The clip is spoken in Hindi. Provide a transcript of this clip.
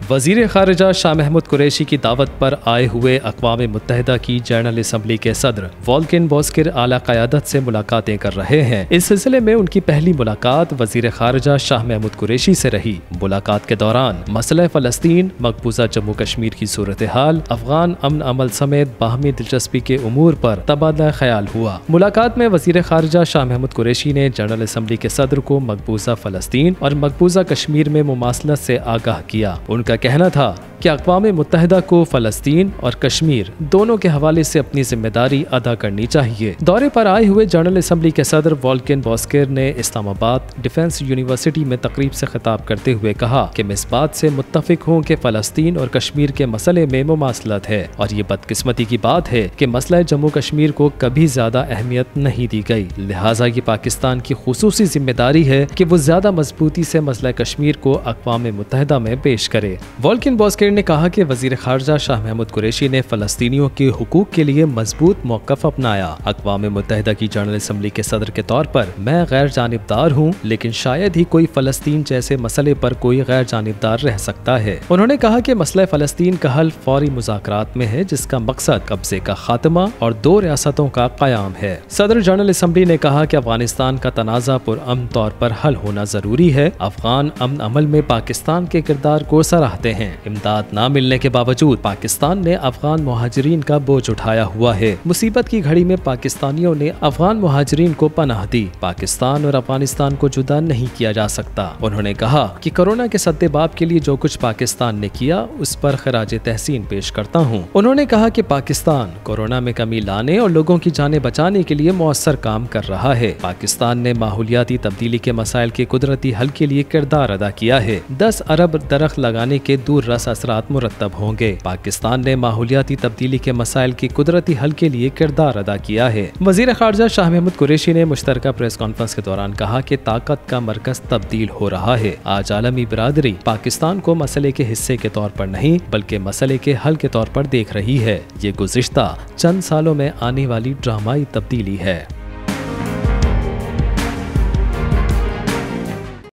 वजीर खारिजा शाह महमूद कुरैशी की दावत पर आए हुए अक़वाम मुत्तहिदा की जनरल असम्बली के सदर वोल्किन बोस्किर आला क़यादत से मुलाकातें कर रहे हैं। इस सिलसिले में उनकी पहली मुलाकात वजीर खारिजा शाह महमूद कुरैशी से रही। मुलाकात के दौरान मसला फ़लस्तीन, मकबूजा जम्मू कश्मीर की सूरत हाल, अफगान अमन अमल समेत बाहमी दिलचस्पी के उमूर पर तबादला ख्याल हुआ। मुलाकात में वजीर खारिजा शाह महमूद कुरैशी ने जनरल असम्बली के सदर को मकबूजा फ़लस्तीन और मकबूजा कश्मीर में मुमासलत से आगाह किया। उनका कहना था कि अक़वाम मुत्तहिदा को फ़लस्तीन और कश्मीर दोनों के हवाले से अपनी जिम्मेदारी अदा करनी चाहिए। दौरे पर आए हुए जनरल असम्बली के सदर वोल्किन बोस्किर ने इस्लामाबाद डिफेंस यूनिवर्सिटी में तकरीब से खिताब करते हुए कहा कि मैं इस बात से मुत्तफिक हूँ कि फ़लस्तीन और कश्मीर के मसले में मुमासलत है और ये बदकिस्मती की बात है कि मसला जम्मू कश्मीर को कभी ज्यादा अहमियत नहीं दी गई। लिहाजा ये पाकिस्तान की खुसूसी जिम्मेदारी है कि वो ज्यादा मजबूती से मसला कश्मीर को अक़वाम मुत्तहिदा में पेश करे। वोल्किन बोस्किर ने कहा कि वजीर खारिजा शाह महमूद कुरैशी ने फ़लस्तीनियों के हुकूक के लिए मजबूत मौक़िफ़ अपनाया। अक़वाम मुत्तहिदा की जनरल असम्बली के सदर के तौर पर मैं गैर जानिबदार हूँ, लेकिन शायद ही कोई फ़लस्तीन जैसे मसले पर कोई गैर जानिबदार रह सकता है। उन्होंने कहा कि मसला फ़लस्तीन का हल फौरी मुज़ाकरात में है, जिसका मकसद कब्जे का खात्मा और 2 रियासतों का क़याम है। सदर जनरल असम्बली ने कहा कि अफगानिस्तान का तनाज़ा पुरअमन तौर पर हल होना जरूरी है। अफगान अमन अमल में पाकिस्तान के किरदार को सराहते हैं। इमदाद न मिलने के बावजूद पाकिस्तान ने अफगान मुहाजिरीन का बोझ उठाया हुआ है। मुसीबत की घड़ी में पाकिस्तानियों ने अफगान मुहाजिरीन को पनाह दी। पाकिस्तान और अफगानिस्तान को जुदा नहीं किया जा सकता। उन्होंने कहा कि कोरोना के सद्देबाब के लिए जो कुछ पाकिस्तान ने किया उस पर खराजे तहसीन पेश करता हूँ। उन्होंने कहा कि पाकिस्तान कोरोना में कमी लाने और लोगों की जानें बचाने के लिए मौसर काम कर रहा है। पाकिस्तान ने माहौलियाती तब्दीली के मसाइल के कुदरती हल के लिए किरदार अदा किया है। 10 अरब दरख्त लगाने के दूर रस असरात मुरत्तब होंगे। पाकिस्तान ने माहौलियाती तब्दीली के मसाइल की कुदरती हल के लिए किरदार अदा किया है। वजीर खारिजा शाह महमूद कुरैशी ने मुश्तरका प्रेस कॉन्फ्रेंस के दौरान कहा कि ताकत का मरकज तब्दील हो रहा है। आज आलमी बिरादरी पाकिस्तान को मसले के हिस्से के तौर पर नहीं बल्कि मसले के हल के तौर पर देख रही है। ये गुज़िश्ता चंद सालों में आने वाली ड्रामाई तब्दीली है।